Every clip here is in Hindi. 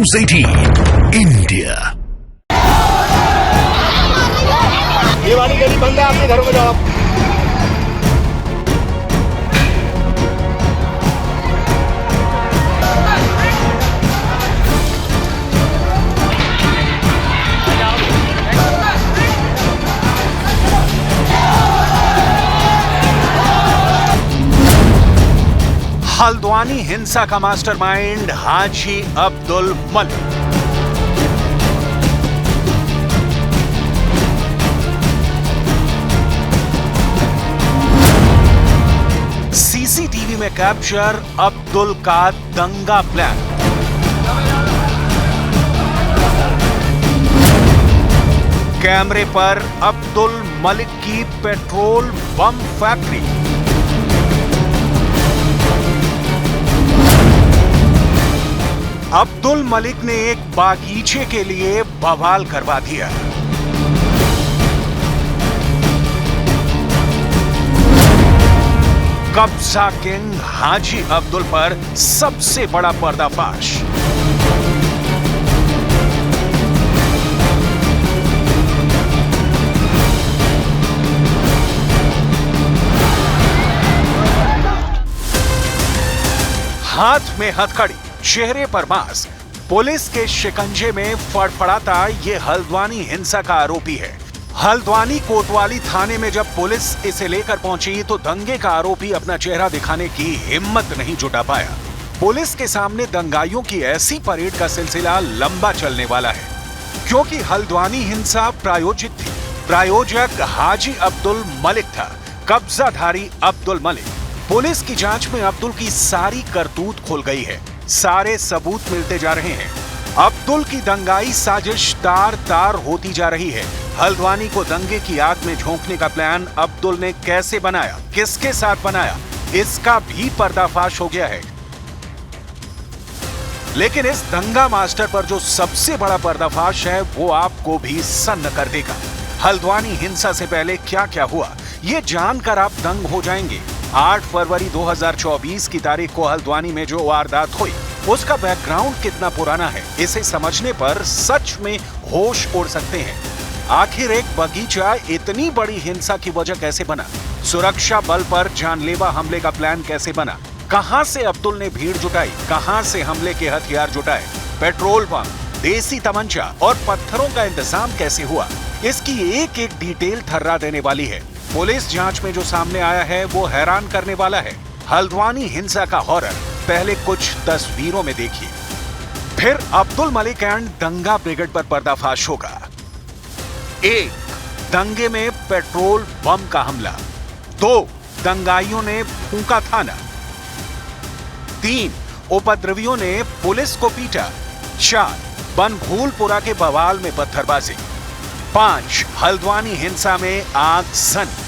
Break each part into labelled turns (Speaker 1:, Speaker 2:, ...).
Speaker 1: News 18 India।
Speaker 2: ये वाली गली बंद है, आपके घरों में जाओ आप।
Speaker 3: हल्द्वानी हिंसा का मास्टरमाइंड हाजी अब्दुल मलिक। सीसीटीवी में कैप्चर अब्दुल का दंगा प्लान। कैमरे पर अब्दुल मलिक की petrol bomb factory. Abdul Malik ने एक बागीचे के लिए बवाल करवा दिया। कब्जा किंग हाजी अब्दुल पर सबसे बड़ा पर्दाफाश। हाथ में हथकड़ी, चेहरे पर मास्क, पुलिस के शिकंजे में फड़फड़ाता ये हल्द्वानी हिंसा का आरोपी है। हल्द्वानी कोतवाली थाने में जब पुलिस इसे लेकर पहुंची तो दंगे का आरोपी अपना चेहरा दिखाने की हिम्मत नहीं जुटा पाया। पुलिस के सामने दंगाइयों की ऐसी परेड का सिलसिला लंबा चलने वाला है, क्योंकि हल्द्वानी हिंसा प्रायोजित थी। प्रायोजक हाजी अब्दुल मलिक था, कब्जाधारी अब्दुल मलिक। पुलिस की जांच में अब्दुल की सारी करतूत खुल गई है, सारे सबूत मिलते जा रहे हैं। अब्दुल की दंगाई साजिश तार तार होती जा रही है। हल्द्वानी को दंगे की आग में झोंकने का प्लान अब्दुल ने कैसे बनाया, किसके साथ बनाया, इसका भी पर्दाफाश हो गया है। लेकिन इस दंगा मास्टर पर जो सबसे बड़ा पर्दाफाश है वो आपको भी सन्न कर देगा। हल्द्वानी हिंसा से पहले क्या क्या हुआ, ये जानकर आप दंग हो जाएंगे। 8 फरवरी 2024 की तारीख को हल्द्वानी में जो वारदात हुई, उसका बैकग्राउंड कितना पुराना है, इसे समझने पर सच में होश उड़ सकते हैं। आखिर एक बगीचा इतनी बड़ी हिंसा की वजह कैसे बना? सुरक्षा बल पर जानलेवा हमले का प्लान कैसे बना? कहां से अब्दुल ने भीड़ जुटाई, कहां से हमले के हथियार जुटाए? पेट्रोल पंप, देसी तमंचा और पत्थरों का इंतजाम कैसे हुआ? इसकी एक एक डिटेल थर्रा देने वाली है। पुलिस जांच में जो सामने आया है वो हैरान करने वाला है। हल्द्वानी हिंसा का हॉरर पहले कुछ तस्वीरों में देखिए, फिर अब्दुल मलिक एंड दंगा ब्रिगेड पर पर्दाफाश होगा। 1. दंगे में पेट्रोल बम का हमला। 2. दंगाइयों ने फूंका थाना। 3. उपद्रवियों ने पुलिस को पीटा। 4. बनभूलपुरा के बवाल में पत्थरबाजी। 5. हल्द्वानी हिंसा में आगजनी।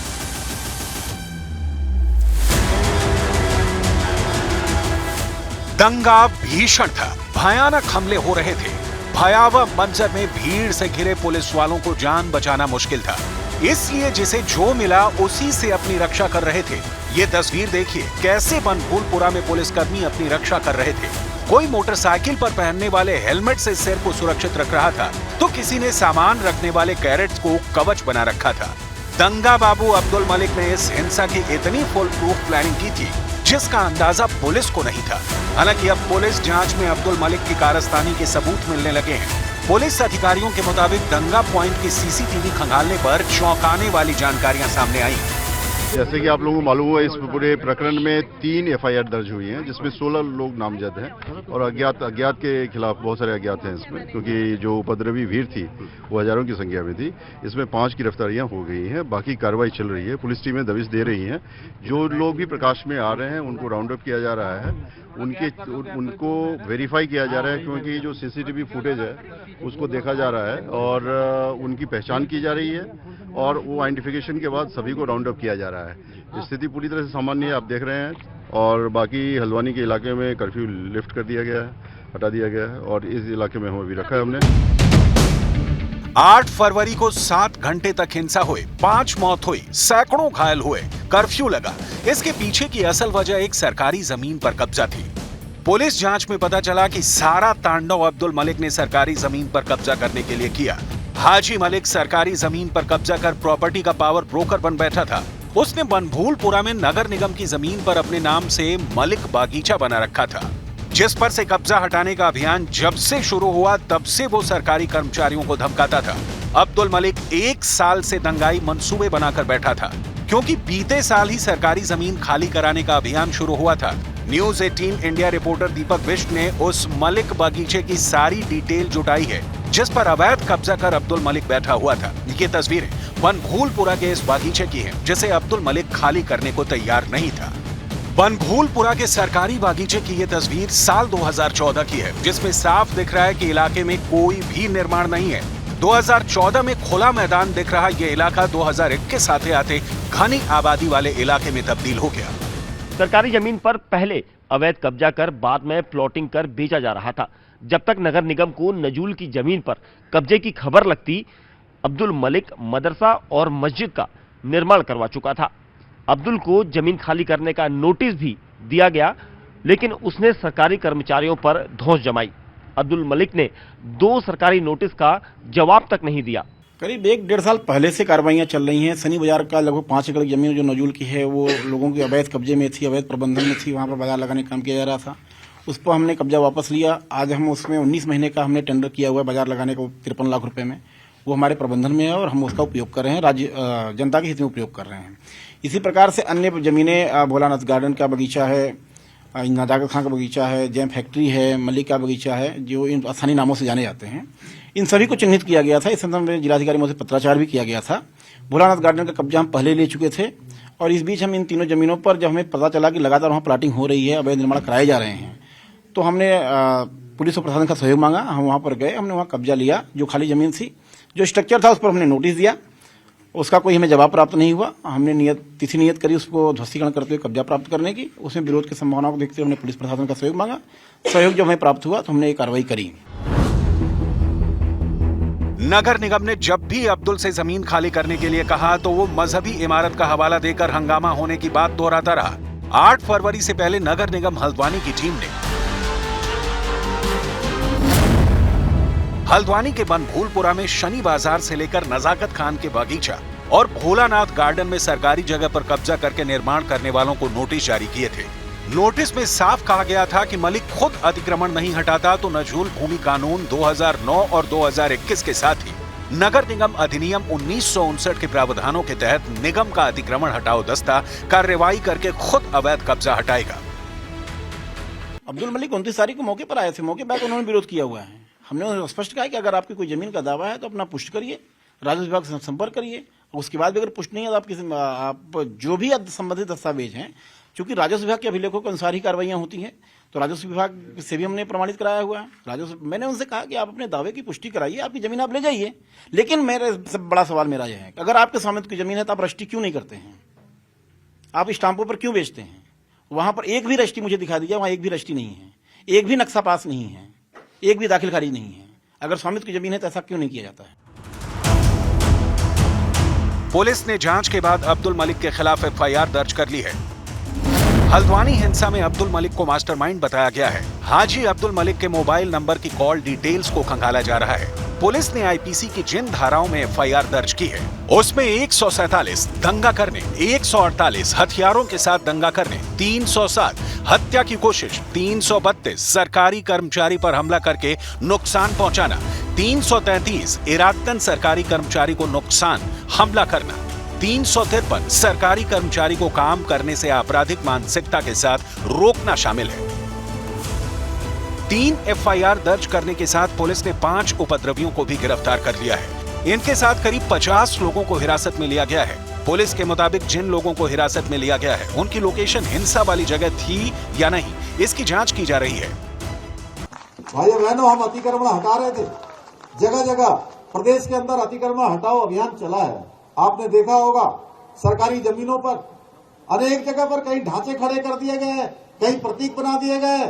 Speaker 3: दंगा भीषण था, भयानक हमले हो रहे थे। भयावह मंजर में भीड़ से घिरे पुलिस वालों को जान बचाना मुश्किल था, इसलिए जिसे जो मिला उसी से अपनी रक्षा कर रहे थे। ये तस्वीर देखिए, कैसे बनभूलपुरा में पुलिसकर्मी अपनी रक्षा कर रहे थे। कोई मोटरसाइकिल पर पहनने वाले हेलमेट से सिर को सुरक्षित रख रहा था, तो किसी ने सामान रखने वाले कैरेट्स को कवच बना रखा था। दंगा बाबू अब्दुल मलिक ने इस हिंसा की इतनी फुल प्रूफ प्लानिंग की थी जिसका अंदाजा पुलिस को नहीं था। हालांकि अब पुलिस जांच में अब्दुल मलिक की कारस्तानी के सबूत मिलने लगे हैं। पुलिस अधिकारियों के मुताबिक दंगा पॉइंट की सीसीटीवी खंगालने पर चौंकाने वाली जानकारियां सामने आई।
Speaker 4: जैसे कि आप लोगों को मालूम हुआ, इस पूरे प्रकरण में 3 एफआईआर दर्ज हुई हैं, जिसमें 16 लोग नामजद हैं और अज्ञात के खिलाफ बहुत सारे अज्ञात हैं इसमें, क्योंकि जो उपद्रवी भीड़ थी वो हजारों की संख्या में थी। इसमें 5 गिरफ्तारियां हो गई हैं, बाकी कार्रवाई चल रही है। पुलिस टीमें दबिश दे रही हैं। जो लोग भी प्रकाश में आ रहे हैं उनको राउंड अप किया जा रहा है, उनको वेरीफाई किया जा रहा है, क्योंकि जो सीसीटीवी फुटेज है उसको देखा जा रहा है और उनकी पहचान की जा रही है और वो आइडेंटिफिकेशन के बाद सभी को राउंड अप किया जा रहा है। स्थिति पूरी तरह से सामान्य है, आप देख रहे हैं। और बाकी हल्द्वानी के इलाके में कर्फ्यू लिफ्ट कर दिया गया है, हटा दिया गया है और इस इलाके में हम अभी रखा है हमने।
Speaker 3: 8 फरवरी को 7 घंटे तक हिंसा हुई, 5 मौत हुई, सैकड़ों घायल हुए, कर्फ्यू लगा। इसके पीछे की असल वजह एक सरकारी जमीन पर कब्जा थी। पुलिस जांच में पता चला कि सारा तांडव अब्दुल मलिक ने सरकारी जमीन पर कब्जा करने के लिए किया। हाजी मलिक सरकारी जमीन पर कब्जा कर प्रॉपर्टी का पावर ब्रोकर बन बैठा था। उसने बनभूलपुरा में नगर निगम की जमीन पर अपने नाम से मलिक बागीचा बना रखा था, जिस पर से कब्जा हटाने का अभियान जब से शुरू हुआ तब से वो सरकारी कर्मचारियों को धमकाता था। अब्दुल मलिक 1 साल से दंगाई मंसूबे बनाकर बैठा था, क्योंकि बीते साल ही सरकारी जमीन खाली कराने का अभियान शुरू हुआ था। न्यूज 18 इंडिया रिपोर्टर दीपक बिष्ट ने उस मलिक बागीचे की सारी डिटेल जुटाई है, जिस पर अवैध कब्जा कर अब्दुल मलिक बैठा हुआ था। ये तस्वीरें बनभूलपुरा के इस बागीचे की हैं, जिसे अब्दुल मलिक खाली करने को तैयार नहीं था। बनभूलपुरा के सरकारी बागीचे की ये तस्वीर साल 2014 की है, जिसमें साफ दिख रहा है कि इलाके में कोई भी निर्माण नहीं है। 2014 में खुला मैदान दिख रहा ये इलाका 2021 आते आते घनी आबादी वाले इलाके में तब्दील हो गया।
Speaker 5: सरकारी जमीन पर पहले अवैध कब्जा कर बाद में प्लॉटिंग कर बेचा जा रहा था। जब तक नगर निगम को नजूल की जमीन पर कब्जे की खबर लगती, अब्दुल मलिक मदरसा और मस्जिद का निर्माण करवा चुका था। अब्दुल को जमीन खाली करने का नोटिस भी दिया गया, लेकिन उसने सरकारी कर्मचारियों पर धौंस जमाई। अब्दुल मलिक ने 2 सरकारी नोटिस का जवाब तक नहीं दिया।
Speaker 6: करीब 1-1.5 साल पहले से कार्रवाइयां चल रही हैं। सनी बाजार का लगभग 5 एकड़ जमीन जो नजूल की है, वो लोगों के अवैध कब्जे में थी, अवैध प्रबंधन में थी। वहां पर बाजार लगाने का काम किया जा रहा था। उस पर हमने कब्जा वापस लिया। आज हम उसमें 19 महीने का हमने टेंडर किया हुआ है बाजार लगाने को 53 लाख रुपए में। वो हमारे प्रबंधन में है और हम उसका उपयोग कर रहे हैं, राज्य जनता के हित में उपयोग कर रहे हैं। इसी प्रकार से अन्य जमीनें, भोलानाथ गार्डन का बगीचा है, नजाकत खां का बगीचा है, जैम फैक्ट्री है, मलिक का बगीचा है, जो इन स्थानीय नामों से जाने जाते हैं, इन सभी को चिन्हित किया गया था। इस संदर्भ में जिलाधिकारी महोदय से पत्राचार भी किया गया था। भोलानाथ गार्डन का कब्जा हम पहले ले चुके थे और इस बीच हम इन तीनों जमीनों पर जब हमें पता चला कि लगातार वहाँ प्लाटिंग हो रही है, अवैध निर्माण कराए जा रहे हैं, तो हमने पुलिस और प्रशासन का सहयोग मांगा। हम वहाँ पर गए, हमने वहाँ कब्जा लिया। जो खाली जमीन थी, जो स्ट्रक्चर था, उस पर हमने नोटिस दिया। उसका कोई हमें जवाब प्राप्त नहीं हुआ। हमने तिथि नियत करी उसको ध्वस्तीकरण करते हुए कब्जा प्राप्त करने की। उसमें विरोध की संभावना को देखते हुए हमने पुलिस प्रशासन का सहयोग मांगा। सहयोग जब हमें प्राप्त हुआ तो हमने ये कार्रवाई करी।
Speaker 3: नगर निगम ने जब भी अब्दुल से जमीन खाली करने के लिए कहा तो वो मजहबी इमारत का हवाला देकर हंगामा होने की बात दोहराता रहा। 8 फरवरी से पहले नगर निगम हल्द्वानी की टीम ने हल्द्वानी के बनभूलपुरा में शनि बाजार से लेकर नजाकत खान के बागीचा और भोलानाथ गार्डन में सरकारी जगह पर कब्जा करके निर्माण करने वालों को नोटिस जारी किए थे। नोटिस में साफ कहा गया था कि मलिक खुद अतिक्रमण नहीं हटाता तो नजूल भूमि कानून 2009 और 2021 के साथ ही नगर निगम अधिनियम 1959 के प्रावधानों के तहत निगम का अतिक्रमण हटाओ दस्ता कार्रवाई करके खुद अवैध कब्जा हटाएगा।
Speaker 6: अब्दुल मलिक 29 तारीख को मौके पर आए थे। मौके पर उन्होंने विरोध किया हुआ है। हमने उन्हें स्पष्ट कहा कि अगर आपकी कोई जमीन का दावा है तो अपना पुष्ट करिए, राजस्व विभाग से संपर्क करिए। उसके बाद भी अगर पुष्ट नहीं है तो आप जो भी संबंधित दस्तावेज हैं, क्योंकि राजस्व विभाग के अभिलेखों के अनुसार ही कार्रवाइयां होती हैं, तो राजस्व विभाग से भी हमने प्रमाणित कराया हुआ है। मैंने उनसे कहा कि आप अपने दावे की पुष्टि कराइए, आपकी जमीन आप ले जाइए। लेकिन मेरे सबसे बड़ा सवाल मेरा यह है कि अगर आपके स्वामित्व की जमीन है तो आप रजिस्ट्री क्यों नहीं करते हैं? आप स्टाम्पों पर क्यों बेचते हैं? वहां पर एक भी रजिस्ट्री मुझे दिखा दीजिए, वहां एक भी रजिस्ट्री नहीं है, एक भी नक्शा पास नहीं है, एक भी दाखिल खारिज नहीं है। अगर स्वामित्व की जमीन है तो ऐसा क्यों नहीं किया जाता है?
Speaker 3: पुलिस ने जांच के बाद अब्दुल मलिक के खिलाफ एफआईआर दर्ज कर ली है। हल्द्वानी हिंसा में अब्दुल मलिक को मास्टरमाइंड बताया गया है। हाजी अब्दुल मलिक के मोबाइल नंबर की कॉल डिटेल्स को खंगाला जा रहा है। पुलिस ने आईपीसी की जिन धाराओं में एफआईआर दर्ज की है, उसमें 147 दंगा करने, 148 हथियारों के साथ दंगा करने, 307 हत्या की कोशिश, 332 सरकारी कर्मचारी पर हमला करके नुकसान पहुंचाना, 333 इरादतन सरकारी कर्मचारी को नुकसान हमला करना, 353 सरकारी कर्मचारी को काम करने से आपराधिक मानसिकता के साथ रोकना शामिल है। 3 एफआईआर दर्ज करने के साथ पुलिस ने 5 उपद्रवियों को भी गिरफ्तार कर लिया है। इनके साथ करीब 50 लोगों को हिरासत में लिया गया है। पुलिस के मुताबिक जिन लोगों को हिरासत में लिया गया है, उनकी लोकेशन हिंसा वाली जगह थी या नहीं, इसकी जांच की जा रही है।
Speaker 7: भाई बहनों, हम अतिक्रमण हटा रहे थे जगह जगह। प्रदेश के अंदर अतिक्रमण हटाओ अभियान चला है। आपने देखा होगा सरकारी जमीनों पर अनेक जगह पर कहीं ढांचे खड़े कर दिए गए हैं, कहीं प्रतीक बना दिए गए।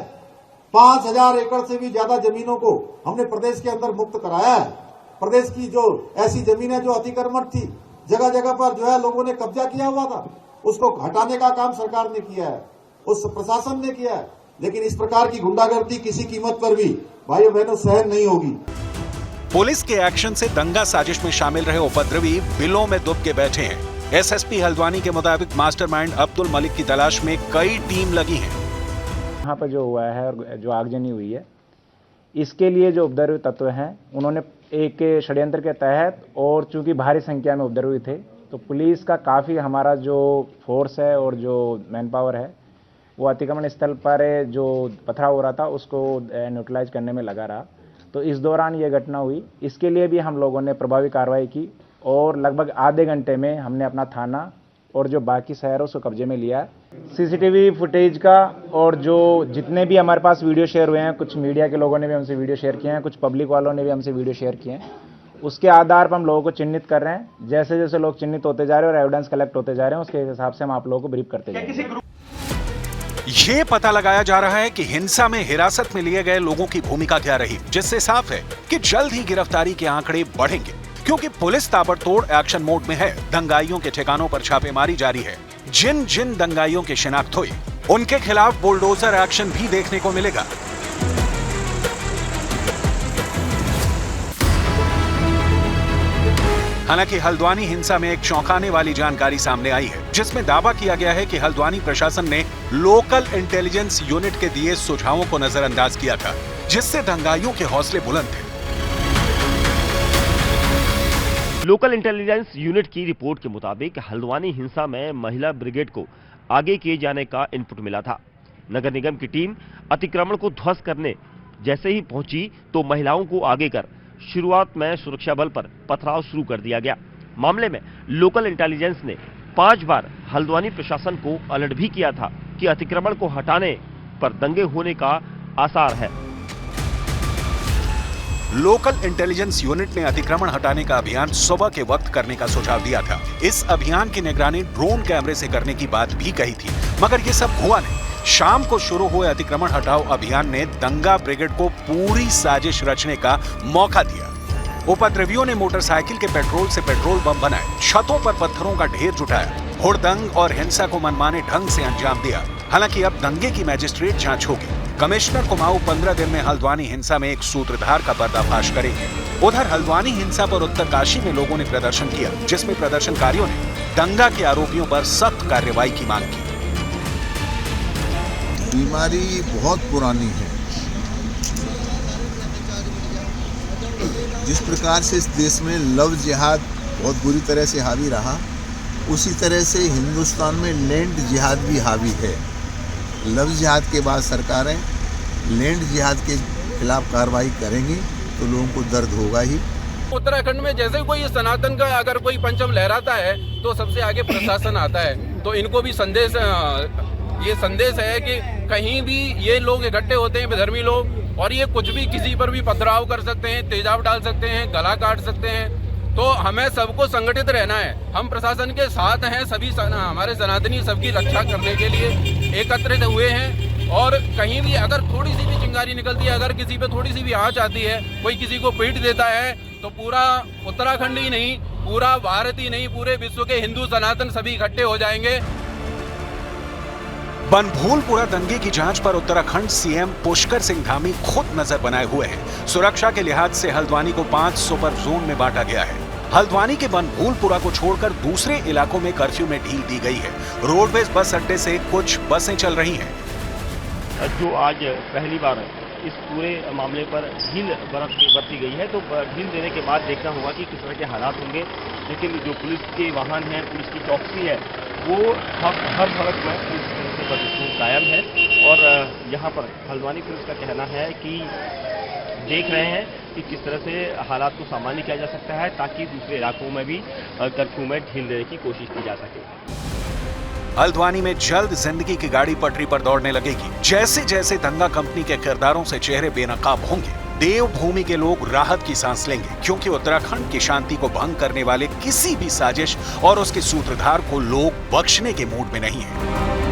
Speaker 7: 5000 एकड़ से भी ज्यादा जमीनों को हमने प्रदेश के अंदर मुक्त कराया है। प्रदेश की जो ऐसी जमीनें जो अतिक्रमण थी, जगह जगह पर जो है लोगों ने कब्जा किया हुआ था, उसको हटाने का काम सरकार ने किया है, उस प्रशासन ने किया है। लेकिन इस प्रकार की गुंडागर्दी किसी कीमत पर भी भाइयों बहनों सहन नहीं होगी।
Speaker 3: पुलिस के एक्शन से दंगा साजिश में शामिल रहे उपद्रवी बिलों में डूब के बैठे हैं। एसएसपी हल्द्वानी के मुताबिक मास्टरमाइंड अब्दुल मलिक की तलाश में कई टीम लगी हैं।
Speaker 8: यहाँ पर जो हुआ है और जो आगजनी हुई है, इसके लिए जो उपद्रवी तत्व हैं उन्होंने एक षड्यंत्र के तहत, और चूंकि भारी संख्या में उपद्रवी थे तो पुलिस का काफ़ी हमारा जो फोर्स है और जो मैन पावर है वो अतिक्रमण स्थल पर जो पथराव हो रहा था उसको न्यूट्रलाइज करने में लगा रहा। तो इस दौरान ये घटना हुई। इसके लिए भी हम लोगों ने प्रभावी कार्रवाई की और लगभग आधे घंटे में हमने अपना थाना और जो बाकी शहर उसको कब्जे में लिया। सीसीटीवी फुटेज का और जो जितने भी हमारे पास वीडियो शेयर हुए हैं, कुछ मीडिया के लोगों ने भी हमसे वीडियो शेयर किए हैं, कुछ पब्लिक वालों ने भी हमसे वीडियो शेयर किए हैं, उसके आधार पर हम लोगों को चिन्हित कर रहे हैं। जैसे जैसे लोग चिन्हित होते जा रहे हैं और एविडेंस कलेक्ट होते जा रहे हैं, उसके हिसाब से हम आप लोगों को ब्रीफ करते जा रहे हैं।
Speaker 3: ये पता लगाया जा रहा है कि हिंसा में हिरासत में लिए गए लोगों की भूमिका क्या रही, जिससे साफ है कि जल्द ही गिरफ्तारी के आंकड़े बढ़ेंगे, क्योंकि पुलिस ताबड़तोड़ एक्शन मोड में है। दंगाइयों के ठिकानों पर छापेमारी जारी है। जिन जिन दंगाइयों की शिनाख्त हुई उनके खिलाफ बुलडोजर एक्शन भी देखने को मिलेगा। हालांकि हल्द्वानी हिंसा में एक चौंकाने वाली जानकारी सामने आई है, जिसमें दावा किया गया है कि हल्द्वानी प्रशासन ने लोकल इंटेलिजेंस यूनिट के दिए सुझावों को नजरअंदाज किया था, जिससे दंगाइयों के हौसले बुलंद थे।
Speaker 5: लोकल इंटेलिजेंस यूनिट की रिपोर्ट के मुताबिक हल्द्वानी हिंसा में महिला ब्रिगेड को आगे किए जाने का इनपुट मिला था। नगर निगम की टीम अतिक्रमण को ध्वस्त करने जैसे ही पहुंची तो महिलाओं को आगे कर शुरुआत में सुरक्षा बल पर पथराव शुरू कर दिया गया। मामले में लोकल इंटेलिजेंस ने 5 बार हल्द्वानी प्रशासन को अलर्ट भी किया था कि अतिक्रमण को हटाने पर दंगे होने का आसार है।
Speaker 3: लोकल इंटेलिजेंस यूनिट ने अतिक्रमण हटाने का अभियान सुबह के वक्त करने का सुझाव दिया था। इस अभियान की निगरानी ड्रोन कैमरे से करने की बात भी कही थी, मगर ये सब हुआ नहीं। शाम को शुरू हुए अतिक्रमण हटाओ अभियान ने दंगा ब्रिगेड को पूरी साजिश रचने का मौका दिया। उपद्रवियों ने मोटरसाइकिल के पेट्रोल से पेट्रोल बम बनाए, छतों पर पत्थरों का ढेर जुटाया, हुड़दंग और हिंसा को मनमाने ढंग से अंजाम दिया। हालांकि अब दंगे की मैजिस्ट्रेट जांच होगी। कमिश्नर कुमाऊं 15 दिन में हल्द्वानी हिंसा में एक सूत्रधार का पर्दाफाश करेंगे। उधर हल्द्वानी हिंसा पर उत्तरकाशी में लोगों ने प्रदर्शन किया, जिसमें प्रदर्शनकारियों ने दंगा के आरोपियों पर सख्त कार्रवाई की मांग की।
Speaker 9: बीमारी बहुत पुरानी है। जिस प्रकार से इस देश में लव जिहाद बहुत बुरी तरह से हावी रहा, उसी तरह से हिंदुस्तान में लैंड जिहाद भी हावी है। लव जिहाद के बाद सरकारें लैंड जिहाद के खिलाफ कार्रवाई करेंगी तो लोगों को दर्द होगा ही।
Speaker 10: उत्तराखंड में जैसे कोई सनातन का अगर कोई पंचम लहराता है तो सबसे आगे प्रशासन आता है। तो इनको भी ये संदेश है कि कहीं भी ये लोग इकट्ठे होते हैं, बेधर्मी लोग, और ये कुछ भी किसी पर भी पथराव कर सकते हैं, तेजाब डाल सकते हैं, गला काट सकते हैं। तो हमें सबको संगठित रहना है। हम प्रशासन के साथ हैं, सभी हमारे सनातनी सबकी रक्षा करने के लिए एकत्रित हुए हैं। और कहीं भी अगर थोड़ी सी भी चिंगारी निकलती है, अगर किसी पे थोड़ी सी भी आँच आती है, कोई किसी को पीट देता है, तो पूरा उत्तराखंड ही नहीं, पूरा भारत ही नहीं, पूरे विश्व के हिंदू सनातन सभी इकट्ठे हो जाएंगे।
Speaker 3: बनभूलपुरा दंगे की जांच पर उत्तराखंड सीएम पुष्कर सिंह धामी खुद नजर बनाए हुए हैं। सुरक्षा के लिहाज से हल्द्वानी को 5 सुपर जोन में बांटा गया है। हल्द्वानी के बनभूलपुरा को छोड़कर दूसरे इलाकों में कर्फ्यू में ढील दी गई है। रोडवेज बस अड्डे से कुछ बसें चल रही हैं।
Speaker 5: जो आज पहली बार इस पूरे मामले पर ढील बरती गई है, तो ढील देने के बाद देखना होगा कि किस तरह के हालात होंगे। लेकिन जो पुलिस के वाहन हैं, पुलिस की चौकसी है, वो हर सड़क में पुलिस कायम है। और यहाँ पर हल्द्वानी पुलिस का कहना है कि देख रहे हैं कि किस तरह से हालात को सामान्य किया जा सकता है, ताकि दूसरे इलाकों में भी कर्फ्यू में ढील देने की कोशिश की जा सके।
Speaker 3: हल्द्वानी में जल्द जिंदगी की गाड़ी पटरी पर दौड़ने लगेगी। जैसे जैसे दंगा कंपनी के किरदारों से चेहरे बेनकाब होंगे, देवभूमि के लोग राहत की सांस लेंगे, क्योंकि उत्तराखंड की शांति को भंग करने वाले किसी भी साजिश और उसके सूत्रधार को लोग बख्शने के मूड में नहीं है।